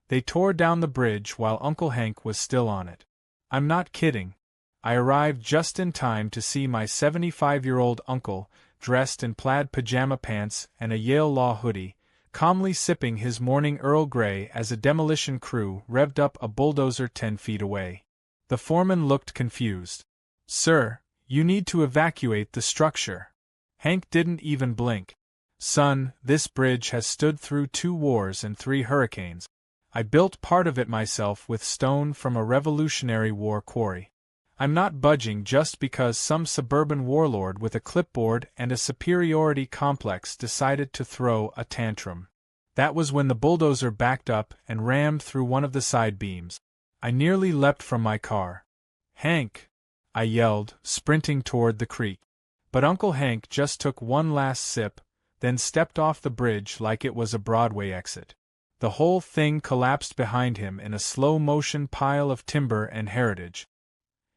They tore down the bridge while Uncle Hank was still on it. I'm not kidding. I arrived just in time to see my 75-year-old uncle, dressed in plaid pajama pants and a Yale Law hoodie, calmly sipping his morning Earl Grey as a demolition crew revved up a bulldozer 10 feet away. The foreman looked confused. "Sir, you need to evacuate the structure." Hank didn't even blink. "Son, this bridge has stood through 2 wars and 3 hurricanes. I built part of it myself with stone from a Revolutionary War quarry. I'm not budging just because some suburban warlord with a clipboard and a superiority complex decided to throw a tantrum." That was when the bulldozer backed up and rammed through one of the side beams. I nearly leapt from my car. "Hank!" I yelled, sprinting toward the creek. But Uncle Hank just took one last sip, then stepped off the bridge like it was a Broadway exit. The whole thing collapsed behind him in a slow-motion pile of timber and heritage.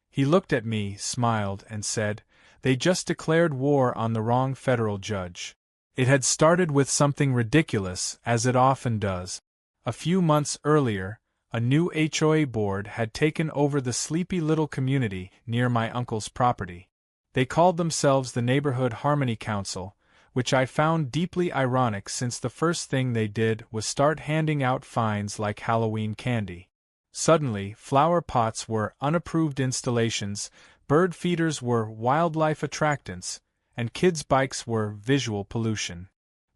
He looked at me, smiled, and said, "They just declared war on the wrong federal judge." It had started with something ridiculous, as it often does. A few months earlier, a new HOA board had taken over the sleepy little community near my uncle's property. They called themselves the Neighborhood Harmony Council, which I found deeply ironic since the first thing they did was start handing out fines like Halloween candy. Suddenly, flower pots were unapproved installations, bird feeders were wildlife attractants, and kids' bikes were visual pollution.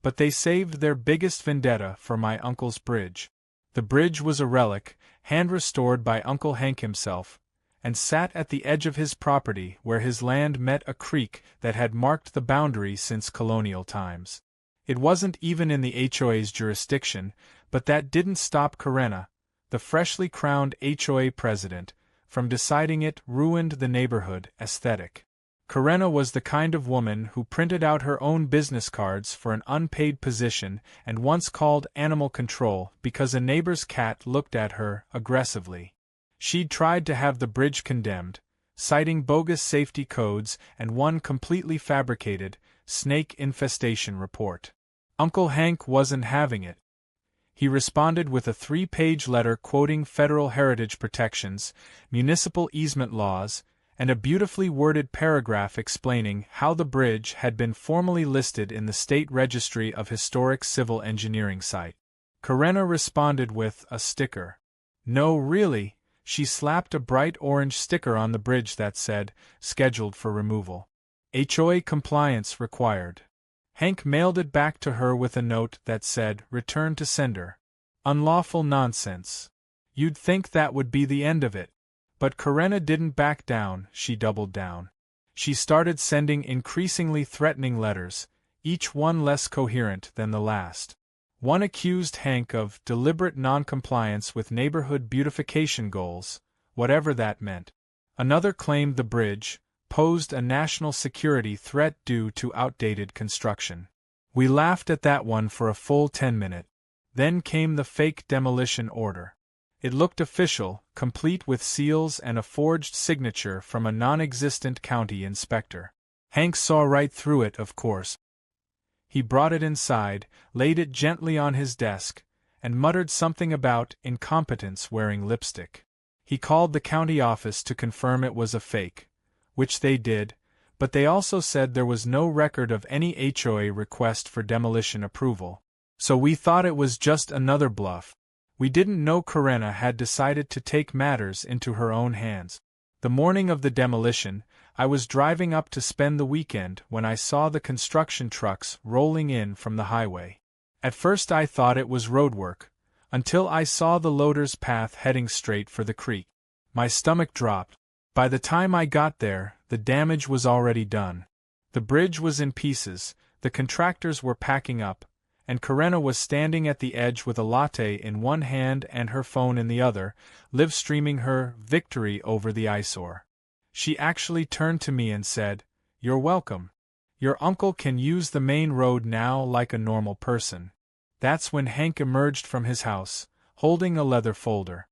But they saved their biggest vendetta for my uncle's bridge. The bridge was a relic, hand-restored by Uncle Hank himself, and sat at the edge of his property where his land met a creek that had marked the boundary since colonial times. It wasn't even in the HOA's jurisdiction, but that didn't stop Karenna, the freshly crowned HOA president, from deciding it ruined the neighborhood aesthetic. Karenna was the kind of woman who printed out her own business cards for an unpaid position and once called animal control because a neighbor's cat looked at her aggressively. She'd tried to have the bridge condemned, citing bogus safety codes and one completely fabricated snake infestation report. Uncle Hank wasn't having it. He responded with a 3-page letter quoting federal heritage protections, municipal easement laws, and a beautifully worded paragraph explaining how the bridge had been formally listed in the State Registry of Historic Civil Engineering Site. Karenna responded with a sticker. No, really, she slapped a bright orange sticker on the bridge that said, "Scheduled for removal. HOA compliance required." Hank mailed it back to her with a note that said, "Return to sender." Unlawful nonsense. You'd think that would be the end of it. But Karenna didn't back down, she doubled down. She started sending increasingly threatening letters, each one less coherent than the last. One accused Hank of deliberate noncompliance with neighborhood beautification goals, whatever that meant. Another claimed the bridge posed a national security threat due to outdated construction. We laughed at that one for a full 10 minutes. Then came the fake demolition order. It looked official, complete with seals and a forged signature from a non-existent county inspector. Hank saw right through it, of course. He brought it inside, laid it gently on his desk, and muttered something about incompetence wearing lipstick. He called the county office to confirm it was a fake, which they did, but they also said there was no record of any HOA request for demolition approval. So we thought it was just another bluff. We didn't know Karenna had decided to take matters into her own hands. The morning of the demolition, I was driving up to spend the weekend when I saw the construction trucks rolling in from the highway. At first I thought it was roadwork, until I saw the loader's path heading straight for the creek. My stomach dropped. By the time I got there, the damage was already done. The bridge was in pieces, the contractors were packing up, and Karenna was standing at the edge with a latte in one hand and her phone in the other, live-streaming her victory over the eyesore. She actually turned to me and said, "You're welcome. Your uncle can use the main road now like a normal person." That's when Hank emerged from his house, holding a leather folder.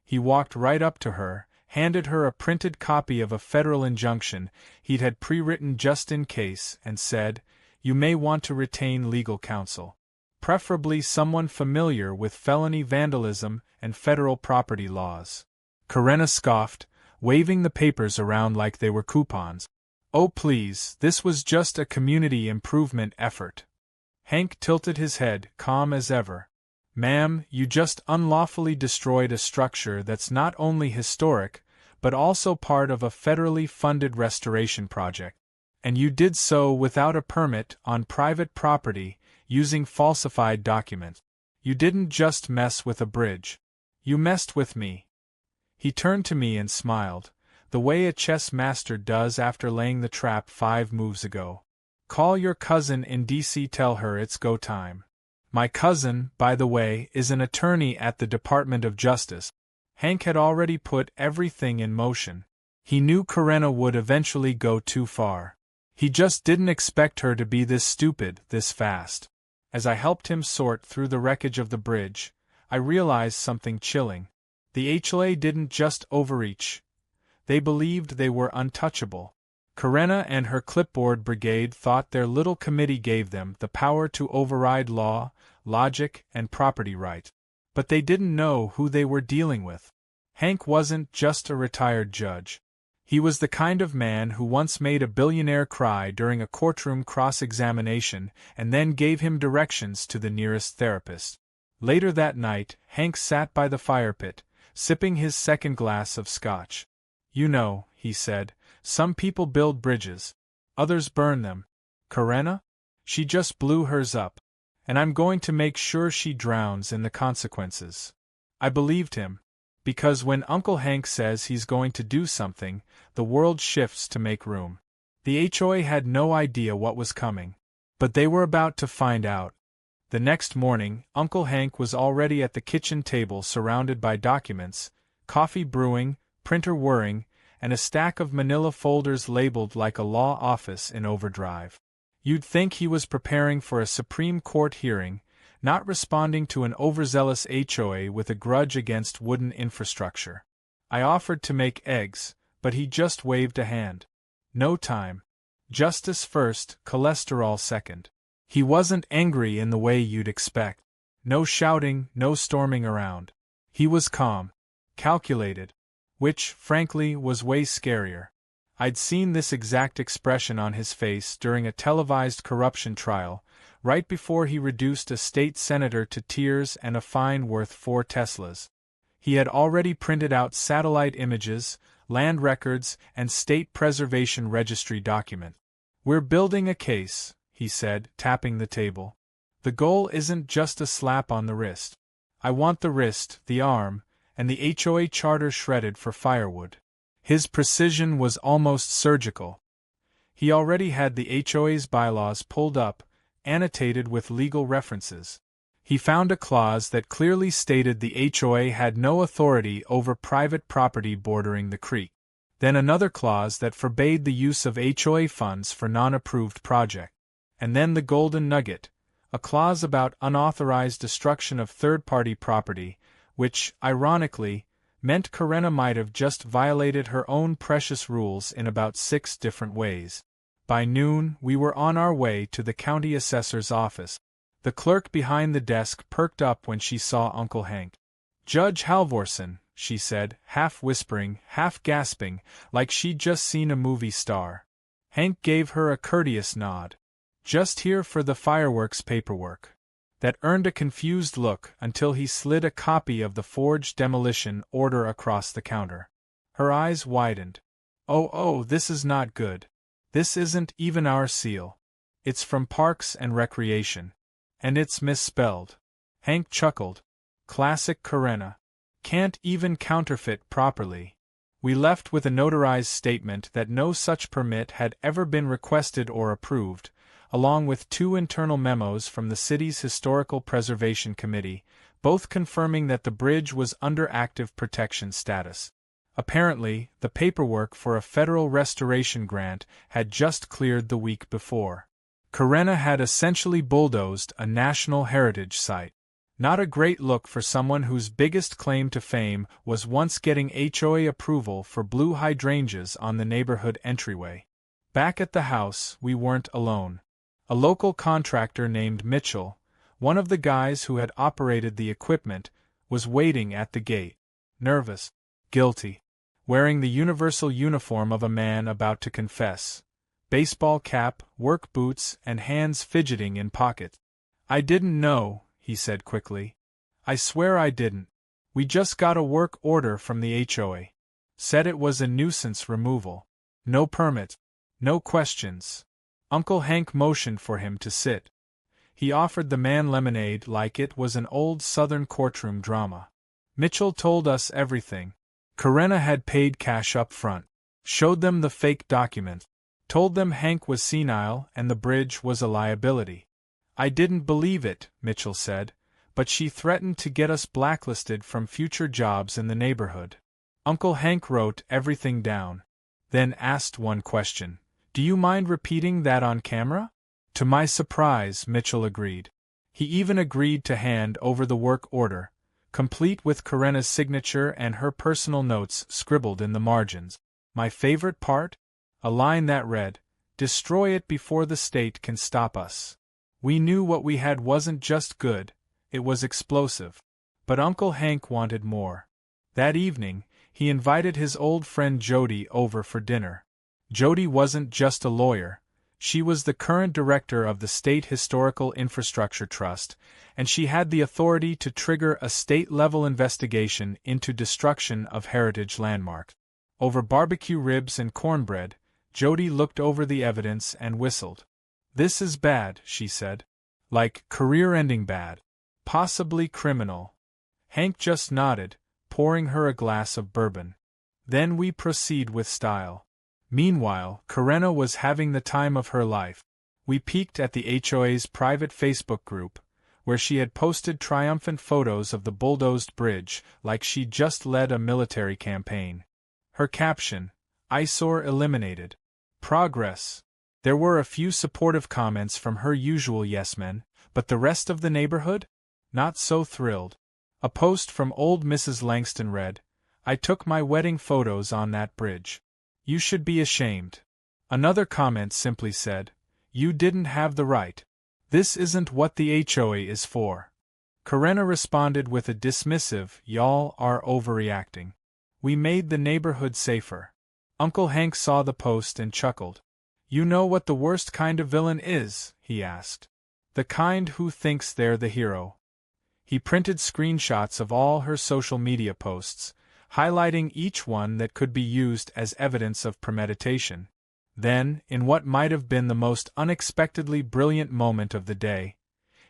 He walked right up to her, handed her a printed copy of a federal injunction he'd had pre-written just in case, and said, "You may want to retain legal counsel." preferably someone familiar with felony vandalism and federal property laws. Corinna scoffed, waving the papers around like they were coupons. Oh please, this was just a community improvement effort. Hank tilted his head, calm as ever. Ma'am, you just unlawfully destroyed a structure that's not only historic, but also part of a federally funded restoration project. And you did so without a permit on private property, using falsified documents. You didn't just mess with a bridge. You messed with me. He turned to me and smiled, the way a chess master does after laying the trap 5 moves ago. Call your cousin in DC, tell her it's go time. My cousin, by the way, is an attorney at the Department of Justice. Hank had already put everything in motion. He knew Corinna would eventually go too far. He just didn't expect her to be this stupid, this fast. As I helped him sort through the wreckage of the bridge, I realized something chilling. The HOA didn't just overreach. They believed they were untouchable. Corinna and her clipboard brigade thought their little committee gave them the power to override law, logic, and property right. But they didn't know who they were dealing with. Hank wasn't just a retired judge. He was the kind of man who once made a billionaire cry during a courtroom cross-examination and then gave him directions to the nearest therapist. Later that night, Hank sat by the fire pit, sipping his second glass of scotch. You know, he said, some people build bridges. Others burn them. Corinna? She just blew hers up. And I'm going to make sure she drowns in the consequences. I believed him. Because when Uncle Hank says he's going to do something, the world shifts to make room. The HOA had no idea what was coming. But they were about to find out. The next morning, Uncle Hank was already at the kitchen table surrounded by documents, coffee brewing, printer whirring, and a stack of manila folders labeled like a law office in overdrive. You'd think he was preparing for a Supreme Court hearing, not responding to an overzealous HOA with a grudge against wooden infrastructure. I offered to make eggs, but he just waved a hand. No time. Justice first, cholesterol second. He wasn't angry in the way you'd expect. No shouting, no storming around. He was calm, calculated, which, frankly, was way scarier. I'd seen this exact expression on his face during a televised corruption trial, right before he reduced a state senator to tears and a fine worth 4 Teslas. He had already printed out satellite images, land records, and state preservation registry documents. We're building a case, he said, tapping the table. The goal isn't just a slap on the wrist. I want the wrist, the arm, and the HOA charter shredded for firewood. His precision was almost surgical. He already had the HOA's bylaws pulled up, annotated with legal references. He found a clause that clearly stated the HOA had no authority over private property bordering the creek. Then another clause that forbade the use of HOA funds for non-approved projects. And then the golden nugget, a clause about unauthorized destruction of third-party property, which, ironically, meant Corinna might have just violated her own precious rules in about 6 different ways. By noon, we were on our way to the county assessor's office. The clerk behind the desk perked up when she saw Uncle Hank. "Judge Halvorsen," she said, half whispering, half gasping, like she'd just seen a movie star. Hank gave her a courteous nod. "Just here for the fireworks paperwork." That earned a confused look until he slid a copy of the forged demolition order across the counter. Her eyes widened. Oh, this is not good. This isn't even our seal. It's from Parks and Recreation. And it's misspelled." Hank chuckled. Classic Corinna. Can't even counterfeit properly. We left with a notarized statement that no such permit had ever been requested or approved, along with 2 internal memos from the city's Historical Preservation Committee, both confirming that the bridge was under active protection status. Apparently, the paperwork for a federal restoration grant had just cleared the week before. Corinna had essentially bulldozed a national heritage site. Not a great look for someone whose biggest claim to fame was once getting HOA approval for blue hydrangeas on the neighborhood entryway. Back at the house, we weren't alone. A local contractor named Mitchell, One of the guys who had operated the equipment was waiting at the gate. Nervous. Guilty. Wearing the universal uniform of a man about to confess. Baseball cap, work boots, and hands fidgeting in pockets. "I didn't know," he said quickly. "I swear I didn't. We just got a work order from the HOA. Said it was a nuisance removal. No permit. No questions." Uncle Hank motioned for him to sit. He offered the man lemonade like it was an old Southern courtroom drama. "Mitchell told us everything. Corinna had paid cash up front. Showed them the fake document. Told them Hank was senile and the bridge was a liability. I didn't believe it," Mitchell said, "but she threatened to get us blacklisted from future jobs in the neighborhood." Uncle Hank wrote everything down. Then asked one question. "Do you mind repeating that on camera?" To my surprise, Mitchell agreed. He even agreed to hand over the work order, complete with Corinna's signature and her personal notes scribbled in the margins. My favorite part? A line that read, "Destroy it before the state can stop us." We knew what we had wasn't just good, it was explosive. But Uncle Hank wanted more. That evening, he invited his old friend Jody over for dinner. Jody wasn't just a lawyer. She was the current director of the State Historical Infrastructure Trust, and she had the authority to trigger a state-level investigation into destruction of heritage landmarks. Over barbecue ribs and cornbread, Jody looked over the evidence and whistled. "This is bad," she said. "Like, career-ending bad. Possibly criminal." Hank just nodded, pouring her a glass of bourbon. "Then we proceed with style." Meanwhile, Corinna was having the time of her life. We peeked at the HOA's private Facebook group, where she had posted triumphant photos of the bulldozed bridge, like she'd just led a military campaign. Her caption, "Eyesore eliminated. Progress." There were a few supportive comments from her usual yes-men, but the rest of the neighborhood? Not so thrilled. A post from old Mrs. Langston read, "I took my wedding photos on that bridge. You should be ashamed." Another comment simply said, "You didn't have the right. This isn't what the HOA is for." Corinna responded with a dismissive, "Y'all are overreacting. We made the neighborhood safer." Uncle Hank saw the post and chuckled. "You know what the worst kind of villain is?" he asked. "The kind who thinks they're the hero." He printed screenshots of all her social media posts, highlighting each one that could be used as evidence of premeditation. Then, in what might have been the most unexpectedly brilliant moment of the day,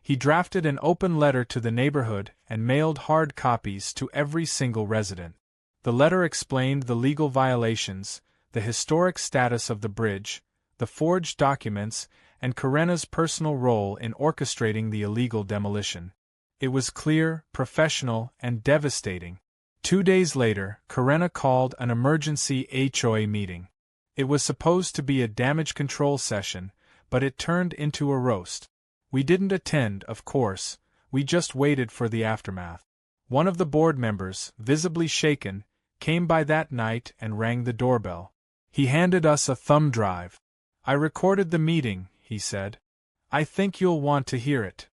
he drafted an open letter to the neighborhood and mailed hard copies to every single resident. The letter explained the legal violations, the historic status of the bridge, the forged documents, and Corinna's personal role in orchestrating the illegal demolition. It was clear, professional, and devastating. 2 days later, Corinna called an emergency HOA meeting. It was supposed to be a damage control session, but it turned into a roast. We didn't attend, of course, we just waited for the aftermath. One of the board members, visibly shaken, came by that night and rang the doorbell. He handed us a thumb drive. "I recorded the meeting," he said. "I think you'll want to hear it."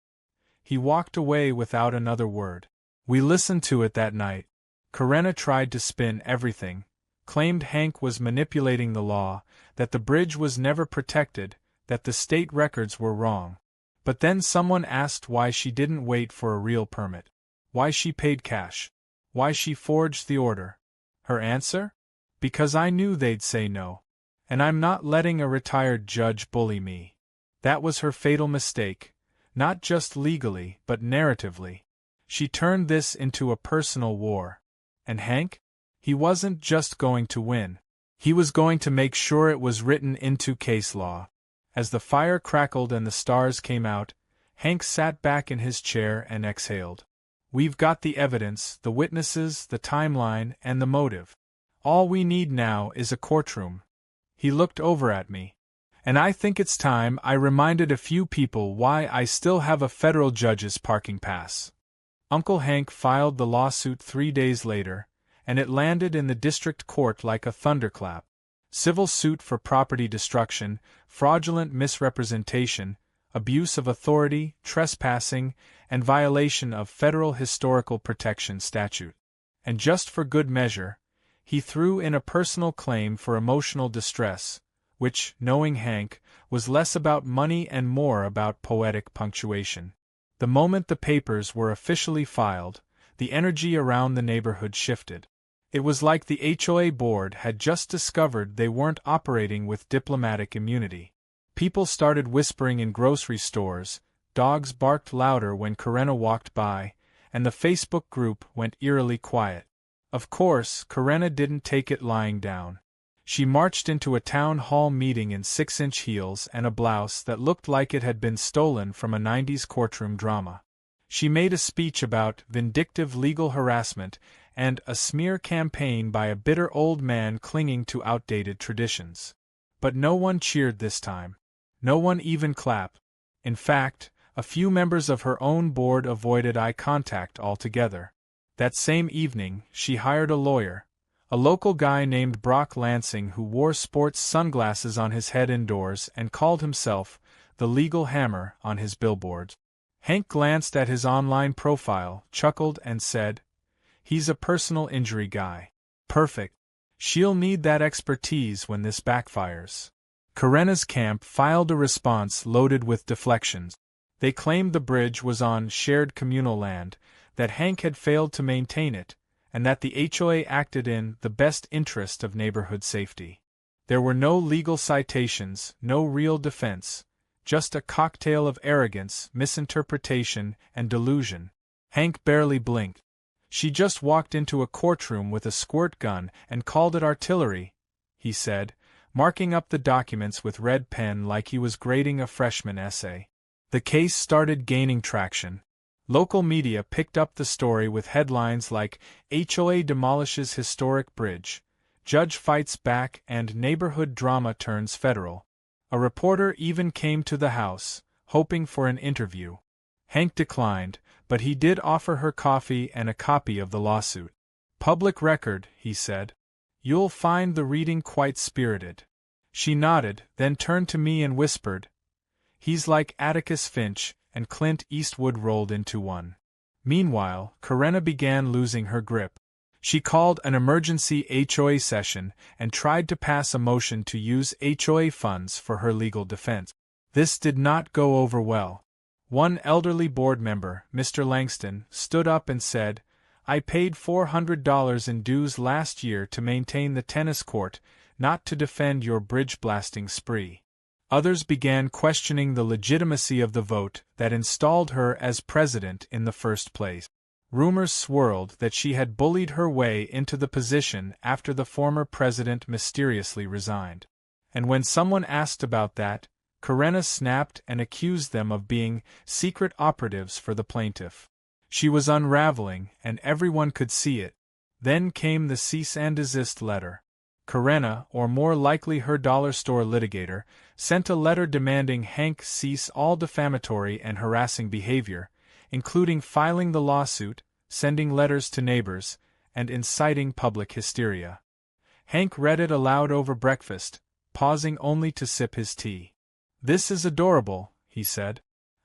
He walked away without another word. We listened to it that night. Corinna tried to spin everything, claimed Hank was manipulating the law, that the bridge was never protected, that the state records were wrong. But then someone asked why she didn't wait for a real permit. Why she paid cash. Why she forged the order. Her answer? Because I knew they'd say no. And I'm not letting a retired judge bully me. That was her fatal mistake, not just legally, but narratively. She turned this into a personal war. And Hank? He wasn't just going to win. He was going to make sure it was written into case law. As the fire crackled and the stars came out, Hank sat back in his chair and exhaled. "We've got the evidence, the witnesses, the timeline, and the motive. All we need now is a courtroom." He looked over at me. "And I think it's time I reminded a few people why I still have a federal judge's parking pass." Uncle Hank filed the lawsuit 3 days later, and it landed in the district court like a thunderclap. Civil suit for property destruction, fraudulent misrepresentation, abuse of authority, trespassing, and violation of federal historical protection statute. And just for good measure, he threw in a personal claim for emotional distress, which, knowing Hank, was less about money and more about poetic punctuation. The moment the papers were officially filed, the energy around the neighborhood shifted. It was like the HOA board had just discovered they weren't operating with diplomatic immunity. People started whispering in grocery stores, dogs barked louder when Karenna walked by, and the Facebook group went eerily quiet. Of course, Karenna didn't take it lying down. She marched into a town hall meeting in 6-inch heels and a blouse that looked like it had been stolen from a 90s courtroom drama. She made a speech about vindictive legal harassment and a smear campaign by a bitter old man clinging to outdated traditions. But no one cheered this time. No one even clapped. In fact, a few members of her own board avoided eye contact altogether. That same evening, she hired a lawyer, a local guy named Brock Lansing who wore sports sunglasses on his head indoors and called himself the Legal Hammer on his billboards. Hank glanced at his online profile, chuckled and said, "He's a personal injury guy. Perfect. She'll need that expertise when this backfires." Karenna's camp filed a response loaded with deflections. They claimed the bridge was on shared communal land, that Hank had failed to maintain it, and that the HOA acted in the best interest of neighborhood safety. There were no legal citations, no real defense, just a cocktail of arrogance, misinterpretation, and delusion. Hank barely blinked. "She just walked into a courtroom with a squirt gun and called it artillery," he said, marking up the documents with red pen like he was grading a freshman essay. The case started gaining traction. Local media picked up the story with headlines like "HOA demolishes historic bridge," "Judge fights back," and "Neighborhood drama turns federal." A reporter even came to the house, hoping for an interview. Hank declined, but he did offer her coffee and a copy of the lawsuit. "Public record," he said. "You'll find the reading quite spirited." She nodded, then turned to me and whispered, "He's like Atticus Finch," and Clint Eastwood rolled into one. Meanwhile, Karenna began losing her grip. She called an emergency HOA session and tried to pass a motion to use HOA funds for her legal defense. This did not go over well. One elderly board member, Mr. Langston, stood up and said, "I paid $400 in dues last year to maintain the tennis court, not to defend your bridge-blasting spree." Others began questioning the legitimacy of the vote that installed her as president in the first place. Rumors swirled that she had bullied her way into the position after the former president mysteriously resigned. And when someone asked about that, Karenna snapped and accused them of being secret operatives for the plaintiff. She was unraveling, and everyone could see it. Then came the cease and desist letter. Karenna, or more likely her dollar store litigator, sent a letter demanding Hank cease all defamatory and harassing behavior, including filing the lawsuit, sending letters to neighbors, and inciting public hysteria. Hank read it aloud over breakfast, pausing only to sip his tea. "This is adorable," he said.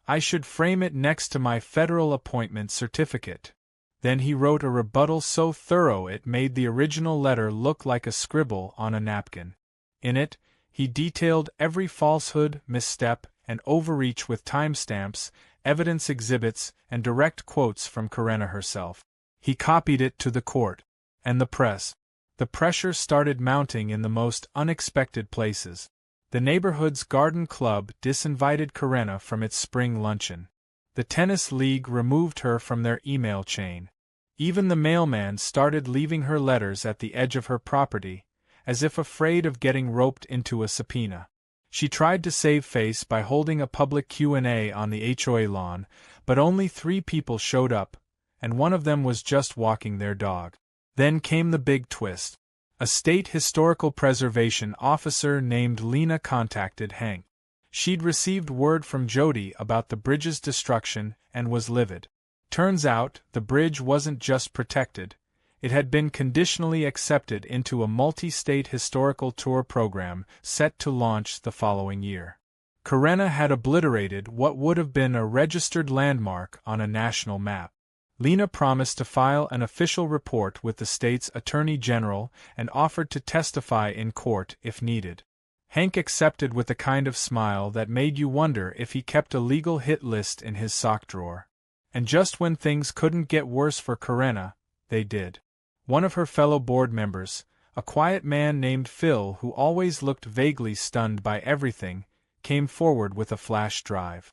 "I should frame it next to my federal appointment certificate." Then he wrote a rebuttal so thorough it made the original letter look like a scribble on a napkin. In it, he detailed every falsehood, misstep, and overreach with timestamps, evidence exhibits, and direct quotes from Karenna herself. He copied it to the court. And the press. The pressure started mounting in the most unexpected places. The neighborhood's garden club disinvited Karenna from its spring luncheon. The tennis league removed her from their email chain. Even the mailman started leaving her letters at the edge of her property, as if afraid of getting roped into a subpoena. She tried to save face by holding a public Q&A on the HOA lawn, but only 3 people showed up, and one of them was just walking their dog. Then came the big twist. A state historical preservation officer named Lena contacted Hank. She'd received word from Jody about the bridge's destruction and was livid. Turns out, the bridge wasn't just protected, it had been conditionally accepted into a multi-state historical tour program set to launch the following year. Corinna had obliterated what would have been a registered landmark on a national map. Lena promised to file an official report with the state's attorney general and offered to testify in court if needed. Hank accepted with a kind of smile that made you wonder if he kept a legal hit list in his sock drawer. And just when things couldn't get worse for Corinna, they did. One of her fellow board members, a quiet man named Phil who always looked vaguely stunned by everything, came forward with a flash drive.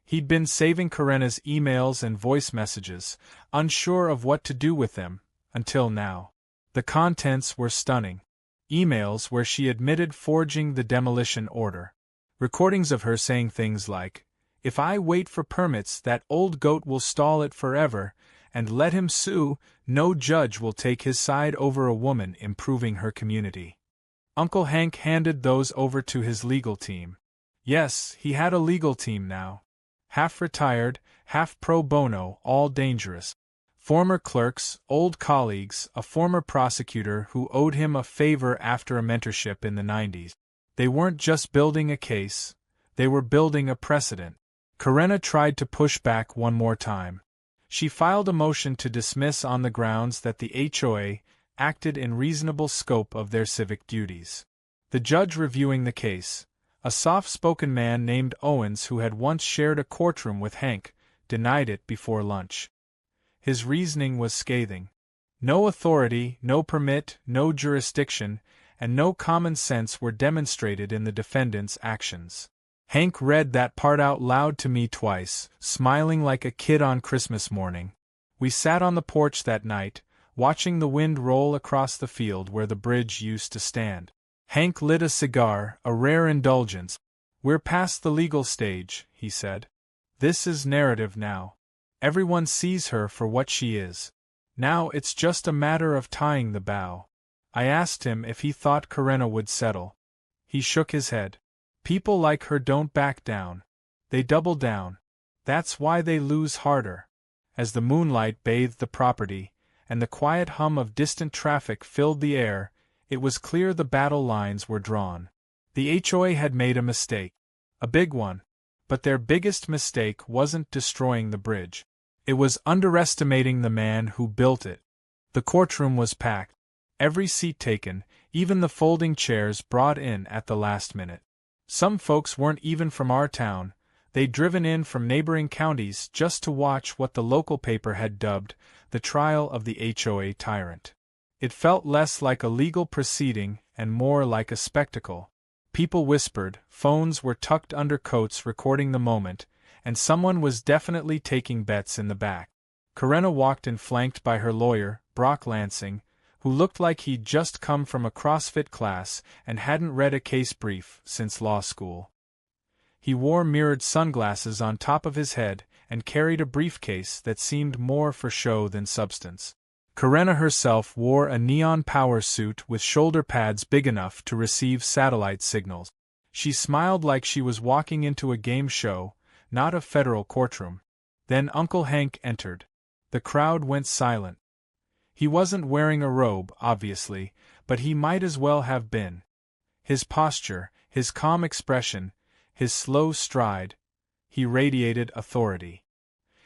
He'd been saving Corinna's emails and voice messages, unsure of what to do with them, until now. The contents were stunning. Emails where she admitted forging the demolition order. Recordings of her saying things like, "If I wait for permits, that old goat will stall it forever, and let him sue, no judge will take his side over a woman improving her community." Uncle Hank handed those over to his legal team. Yes, he had a legal team now. Half retired, half pro bono, all dangerous. Former clerks, old colleagues, a former prosecutor who owed him a favor after a mentorship in the 90s. They weren't just building a case, they were building a precedent. Corinna tried to push back one more time. She filed a motion to dismiss on the grounds that the HOA acted in reasonable scope of their civic duties. The judge reviewing the case, a soft-spoken man named Owens who had once shared a courtroom with Hank, denied it before lunch. His reasoning was scathing. No authority, no permit, no jurisdiction, and no common sense were demonstrated in the defendant's actions. Hank read that part out loud to me twice, smiling like a kid on Christmas morning. We sat on the porch that night, watching the wind roll across the field where the bridge used to stand. Hank lit a cigar, a rare indulgence. "We're past the legal stage," he said. "This is narrative now. Everyone sees her for what she is. Now it's just a matter of tying the bow." I asked him if he thought Corinna would settle. He shook his head. "People like her don't back down. They double down. That's why they lose harder." As the moonlight bathed the property, and the quiet hum of distant traffic filled the air, it was clear the battle lines were drawn. The HOA had made a mistake. A big one. But their biggest mistake wasn't destroying the bridge. It was underestimating the man who built it. The courtroom was packed. Every seat taken, even the folding chairs brought in at the last minute. Some folks weren't even from our town. They'd driven in from neighboring counties just to watch what the local paper had dubbed the trial of the HOA tyrant. It felt less like a legal proceeding and more like a spectacle. People whispered, phones were tucked under coats recording the moment, and someone was definitely taking bets in the back. Corinna walked in flanked by her lawyer, Brock Lansing, who looked like he'd just come from a CrossFit class and hadn't read a case brief since law school. He wore mirrored sunglasses on top of his head and carried a briefcase that seemed more for show than substance. Corinna herself wore a neon power suit with shoulder pads big enough to receive satellite signals. She smiled like she was walking into a game show, not a federal courtroom. Then Uncle Hank entered. The crowd went silent. He wasn't wearing a robe, obviously, but he might as well have been. His posture, his calm expression, his slow stride, he radiated authority.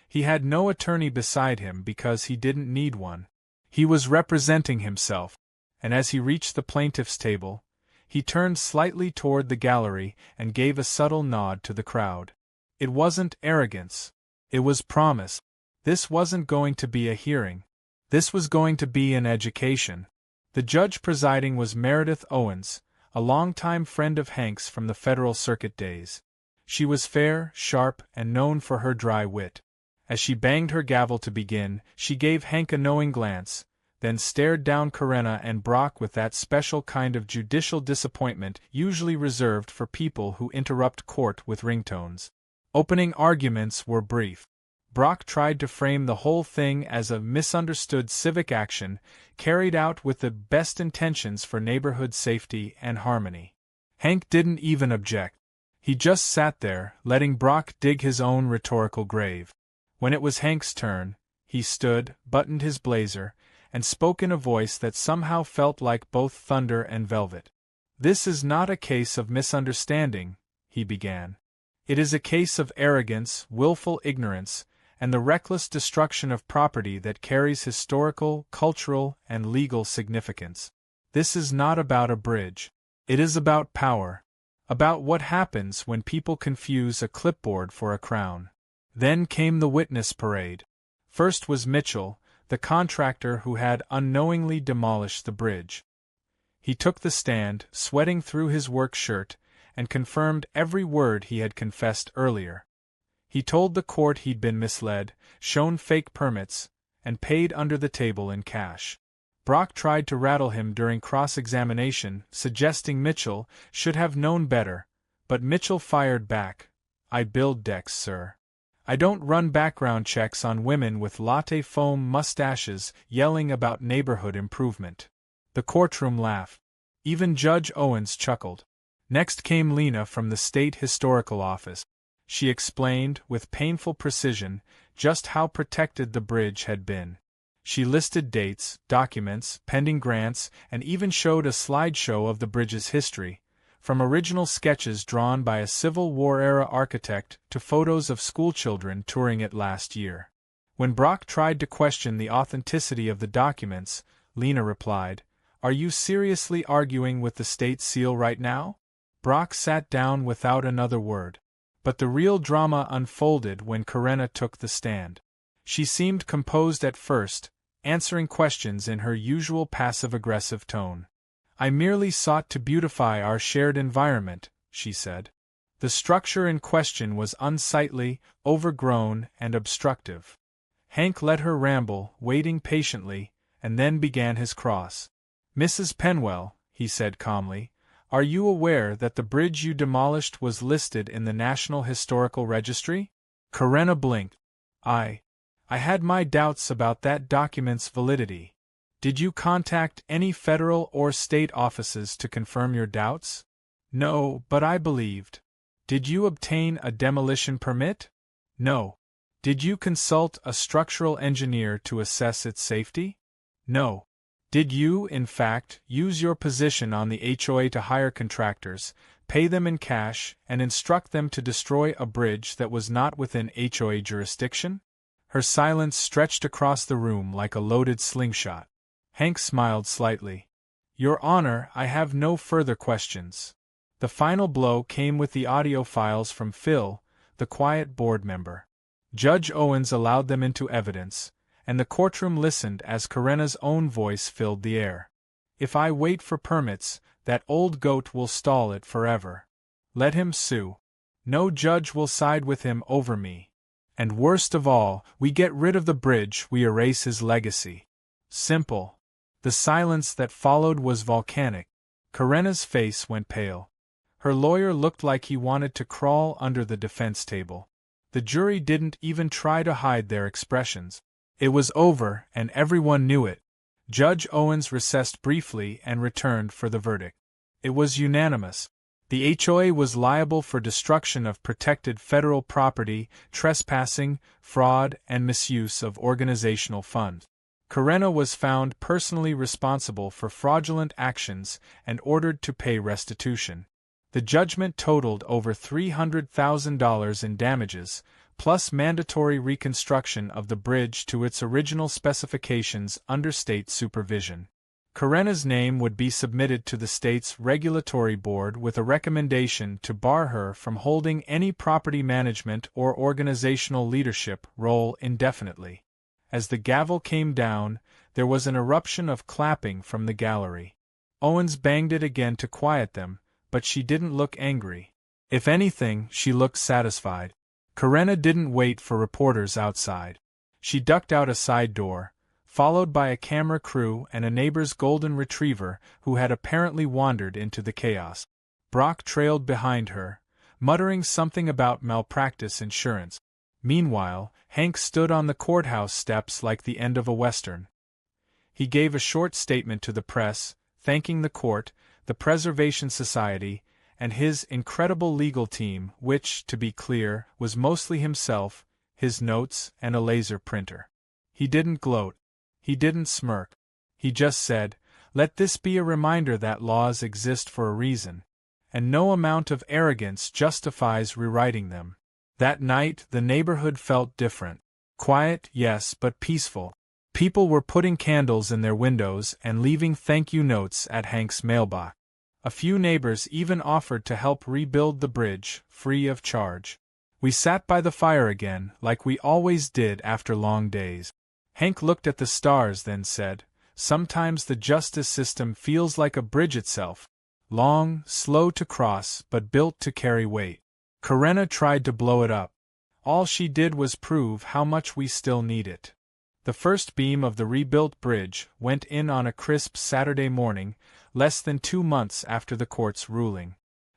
He had no attorney beside him because he didn't need one. He was representing himself, and as he reached the plaintiff's table, he turned slightly toward the gallery and gave a subtle nod to the crowd. It wasn't arrogance. It was promise. This wasn't going to be a hearing. This was going to be an education. The judge presiding was Meredith Owens, a longtime friend of Hank's from the Federal Circuit days. She was fair, sharp, and known for her dry wit. As she banged her gavel to begin, she gave Hank a knowing glance, then stared down Corinna and Brock with that special kind of judicial disappointment usually reserved for people who interrupt court with ringtones. Opening arguments were brief. Brock tried to frame the whole thing as a misunderstood civic action carried out with the best intentions for neighborhood safety and harmony. Hank didn't even object. He just sat there, letting Brock dig his own rhetorical grave. When it was Hank's turn, he stood, buttoned his blazer, and spoke in a voice that somehow felt like both thunder and velvet. "This is not a case of misunderstanding," he began. It is a case of arrogance, willful ignorance, and the reckless destruction of property that carries historical, cultural, and legal significance. This is not about a bridge. It is about power. About what happens when people confuse a clipboard for a crown. Then came the witness parade. First was Mitchell, the contractor who had unknowingly demolished the bridge. He took the stand, sweating through his work shirt, and confirmed every word he had confessed earlier. He told the court he'd been misled, shown fake permits, and paid under the table in cash. Brock tried to rattle him during cross-examination, suggesting Mitchell should have known better, but Mitchell fired back, "I build decks, sir. I don't run background checks on women with latte foam mustaches yelling about neighborhood improvement." The courtroom laughed. Even Judge Owens chuckled. Next came Lena from the State Historical Office. She explained, with painful precision, just how protected the bridge had been. She listed dates, documents, pending grants, and even showed a slideshow of the bridge's history, from original sketches drawn by a Civil War-era architect to photos of schoolchildren touring it last year. When Brock tried to question the authenticity of the documents, Lena replied, "Are you seriously arguing with the state seal right now?" Brock sat down without another word. But the real drama unfolded when Karenna took the stand. She seemed composed at first, answering questions in her usual passive-aggressive tone. "I merely sought to beautify our shared environment," she said. The structure in question was unsightly, overgrown, and obstructive. Hank let her ramble, waiting patiently, and then began his cross. "Mrs. Penwell," he said calmly, "are you aware that the bridge you demolished was listed in the National Historical Registry?" Karenna blinked. I had my doubts about that document's validity." "Did you contact any federal or state offices to confirm your doubts?" "No, but I believed." "Did you obtain a demolition permit?" "No." "Did you consult a structural engineer to assess its safety?" "No." "Did you, in fact, use your position on the HOA to hire contractors, pay them in cash, and instruct them to destroy a bridge that was not within HOA jurisdiction?" Her silence stretched across the room like a loaded slingshot. Hank smiled slightly. "Your Honor, I have no further questions." The final blow came with the audio files from Phil, the quiet board member. Judge Owens allowed them into evidence, and the courtroom listened as Karenna's own voice filled the air. "If I wait for permits, that old goat will stall it forever. Let him sue. No judge will side with him over me. And worst of all, we get rid of the bridge, we erase his legacy. Simple." The silence that followed was volcanic. Karenna's face went pale. Her lawyer looked like he wanted to crawl under the defense table. The jury didn't even try to hide their expressions. It was over, and everyone knew it. Judge Owens recessed briefly and returned for the verdict. It was unanimous. The HOA was liable for destruction of protected federal property, trespassing, fraud, and misuse of organizational funds. Karenna was found personally responsible for fraudulent actions and ordered to pay restitution. The judgment totaled over $300,000 in damages, plus mandatory reconstruction of the bridge to its original specifications under state supervision. Karenna's name would be submitted to the state's regulatory board with a recommendation to bar her from holding any property management or organizational leadership role indefinitely. As the gavel came down, there was an eruption of clapping from the gallery. Owens banged it again to quiet them, but she didn't look angry. If anything, she looked satisfied. Karenna didn't wait for reporters outside. She ducked out a side door, followed by a camera crew and a neighbor's golden retriever who had apparently wandered into the chaos. Brock trailed behind her, muttering something about malpractice insurance. Meanwhile, Hank stood on the courthouse steps like the end of a western. He gave a short statement to the press, thanking the court, the Preservation Society, and his incredible legal team, which, to be clear, was mostly himself, his notes, and a laser printer. He didn't gloat. He didn't smirk. He just said, "Let this be a reminder that laws exist for a reason." and no amount of arrogance justifies rewriting them. That night, the neighborhood felt different. Quiet, yes, but peaceful. People were putting candles in their windows and leaving thank-you notes at Hank's mailbox. A few neighbors even offered to help rebuild the bridge, free of charge. We sat by the fire again, like we always did after long days. Hank looked at the stars, then said, "Sometimes the justice system feels like a bridge itself. Long, slow to cross, but built to carry weight. Karenna tried to blow it up. All she did was prove how much we still need it." The first beam of the rebuilt bridge went in on a crisp Saturday morning, less than 2 months after the court's ruling.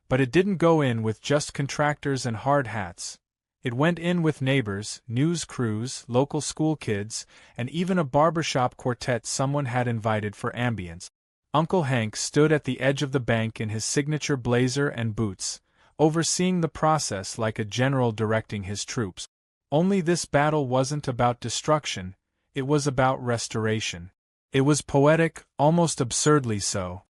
But it didn't go in with just contractors and hard hats. It went in with neighbors, news crews, local school kids, and even a barbershop quartet someone had invited for ambience. Uncle Hank stood at the edge of the bank in his signature blazer and boots, overseeing the process like a general directing his troops. Only this battle wasn't about destruction, it was about restoration. It was poetic, almost absurdly so.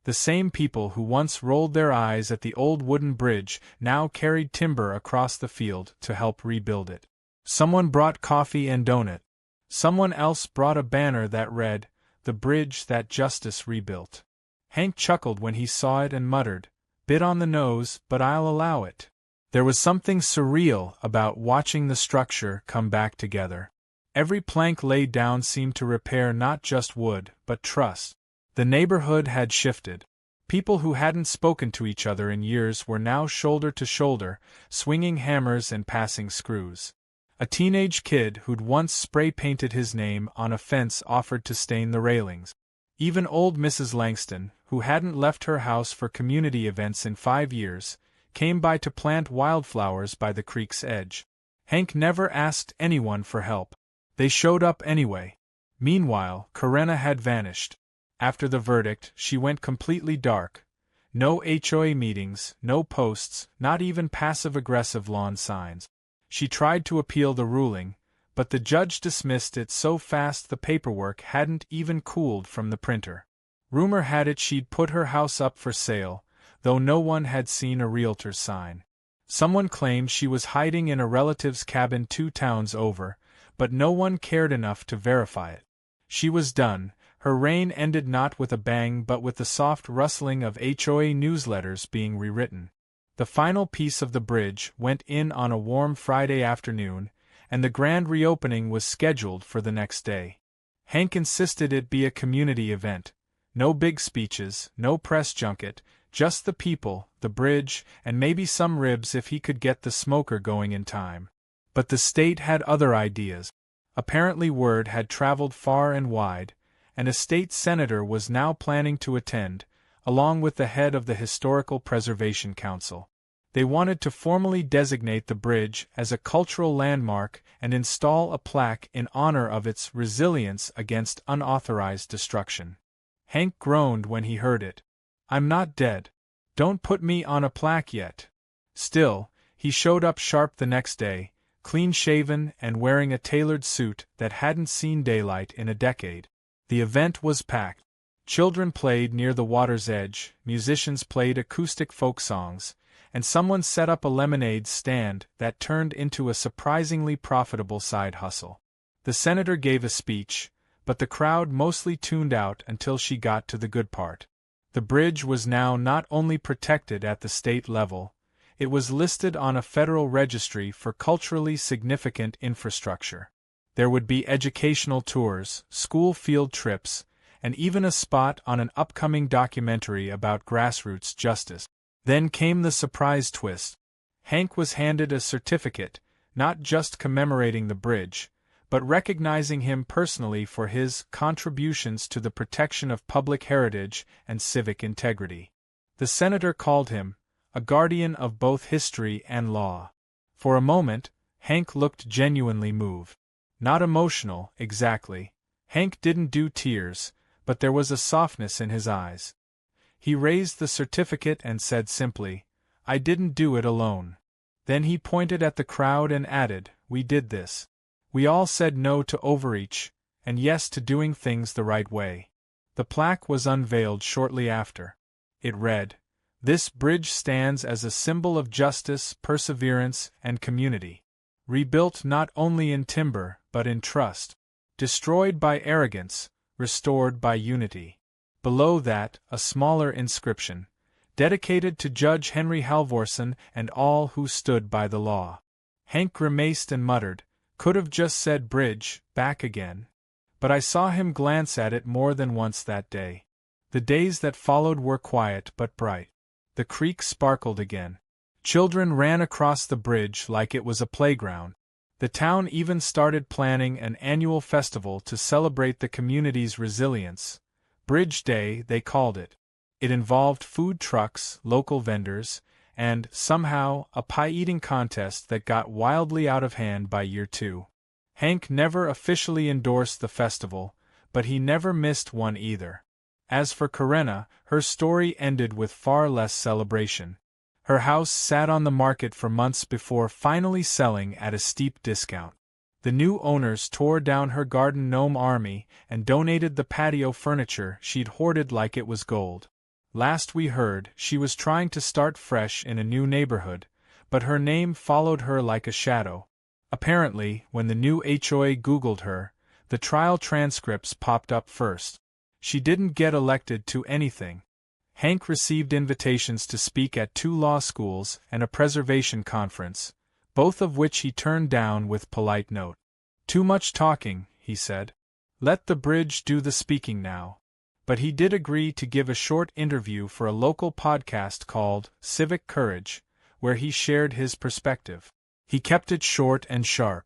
The same people who once rolled their eyes at the old wooden bridge now carried timber across the field to help rebuild it. Someone brought coffee and donut. Someone else brought a banner that read, "The bridge that justice rebuilt." Hank chuckled when he saw it and muttered, "Bit on the nose, but I'll allow it." There was something surreal about watching the structure come back together. Every plank laid down seemed to repair not just wood, but trust. The neighborhood had shifted. People who hadn't spoken to each other in years were now shoulder to shoulder, swinging hammers and passing screws. A teenage kid who'd once spray-painted his name on a fence offered to stain the railings. Even old Mrs. Langston, who hadn't left her house for community events in 5 years, came by to plant wildflowers by the creek's edge. Hank never asked anyone for help. They showed up anyway. Meanwhile, Karenna had vanished. After the verdict, she went completely dark. No HOA meetings, no posts, not even passive-aggressive lawn signs. She tried to appeal the ruling, but the judge dismissed it so fast the paperwork hadn't even cooled from the printer. Rumor had it she'd put her house up for sale, though no one had seen a realtor's sign. Someone claimed she was hiding in a relative's cabin 2 towns over, but no one cared enough to verify it. She was done. Her reign ended not with a bang but with the soft rustling of HOA newsletters being rewritten. The final piece of the bridge went in on a warm Friday afternoon, and the grand reopening was scheduled for the next day. Hank insisted it be a community event. No big speeches, no press junket, just the people, the bridge, and maybe some ribs if he could get the smoker going in time. But the state had other ideas. Apparently word had traveled far and wide, and a state senator was now planning to attend, along with the head of the Historical Preservation Council. They wanted to formally designate the bridge as a cultural landmark and install a plaque in honor of its resilience against unauthorized destruction. Hank groaned when he heard it. "I'm not dead. Don't put me on a plaque yet." Still, he showed up sharp the next day, clean-shaven and wearing a tailored suit that hadn't seen daylight in a decade. The event was packed. Children played near the water's edge, musicians played acoustic folk songs, and someone set up a lemonade stand that turned into a surprisingly profitable side hustle. The senator gave a speech, but the crowd mostly tuned out until she got to the good part. The bridge was now not only protected at the state level, it was listed on a federal registry for culturally significant infrastructure. There would be educational tours, school field trips, and even a spot on an upcoming documentary about grassroots justice. Then came the surprise twist. Hank was handed a certificate, not just commemorating the bridge, but recognizing him personally for his contributions to the protection of public heritage and civic integrity. The senator called him a guardian of both history and law. For a moment, Hank looked genuinely moved. Not emotional, exactly. Hank didn't do tears, but there was a softness in his eyes. He raised the certificate and said simply, "I didn't do it alone." Then he pointed at the crowd and added, "We did this. We all said no to overreach, and yes to doing things the right way." The plaque was unveiled shortly after. It read, This bridge stands as a symbol of justice, perseverance, and community. Rebuilt not only in timber, but in trust. Destroyed by arrogance, restored by unity. Below that, a smaller inscription, dedicated to Judge Henry Halvorson and all who stood by the law. Hank grimaced and muttered, "Could have just said bridge, back again." But I saw him glance at it more than once that day. The days that followed were quiet but bright. The creek sparkled again. Children ran across the bridge like it was a playground. The town even started planning an annual festival to celebrate the community's resilience. Bridge Day, they called it. It involved food trucks, local vendors, and, somehow, a pie-eating contest that got wildly out of hand by year 2. Hank never officially endorsed the festival, but he never missed one either. As for Karenna, her story ended with far less celebration. Her house sat on the market for months before finally selling at a steep discount. The new owners tore down her garden gnome army and donated the patio furniture she'd hoarded like it was gold. Last we heard, she was trying to start fresh in a new neighborhood, but her name followed her like a shadow. Apparently, when the new HOA Googled her, the trial transcripts popped up first. She didn't get elected to anything. Hank received invitations to speak at 2 law schools and a preservation conference, both of which he turned down with polite note. "Too much talking," he said. "Let the bridge do the speaking now." But he did agree to give a short interview for a local podcast called Civic Courage, where he shared his perspective. He kept it short and sharp.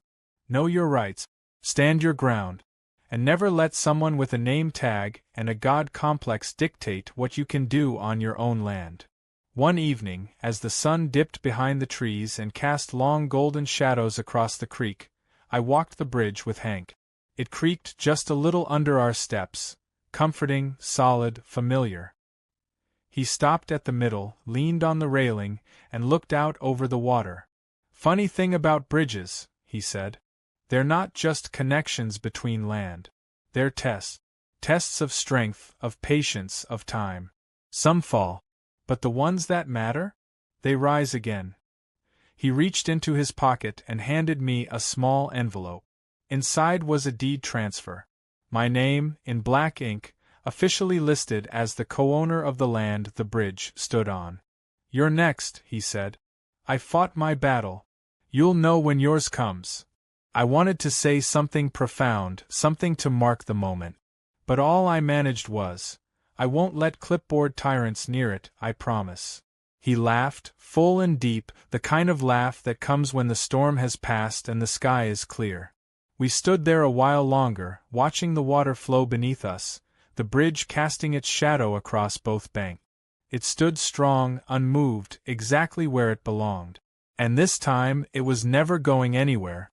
Know your rights, stand your ground, and never let someone with a name tag and a god complex dictate what you can do on your own land. One evening, as the sun dipped behind the trees and cast long golden shadows across the creek, I walked the bridge with Hank. It creaked just a little under our steps, comforting, solid, familiar. He stopped at the middle, leaned on the railing, and looked out over the water. "Funny thing about bridges," he said. "They're not just connections between land. They're tests. Tests of strength, of patience, of time. Some fall. But the ones that matter? They rise again." He reached into his pocket and handed me a small envelope. Inside was a deed transfer. My name, in black ink, officially listed as the co-owner of the land the bridge stood on. "You're next," he said. "I fought my battle. You'll know when yours comes." I wanted to say something profound, something to mark the moment. But all I managed was, "I won't let clipboard tyrants near it, I promise." He laughed, full and deep, the kind of laugh that comes when the storm has passed and the sky is clear. We stood there a while longer, watching the water flow beneath us, the bridge casting its shadow across both banks. It stood strong, unmoved, exactly where it belonged. And this time, it was never going anywhere,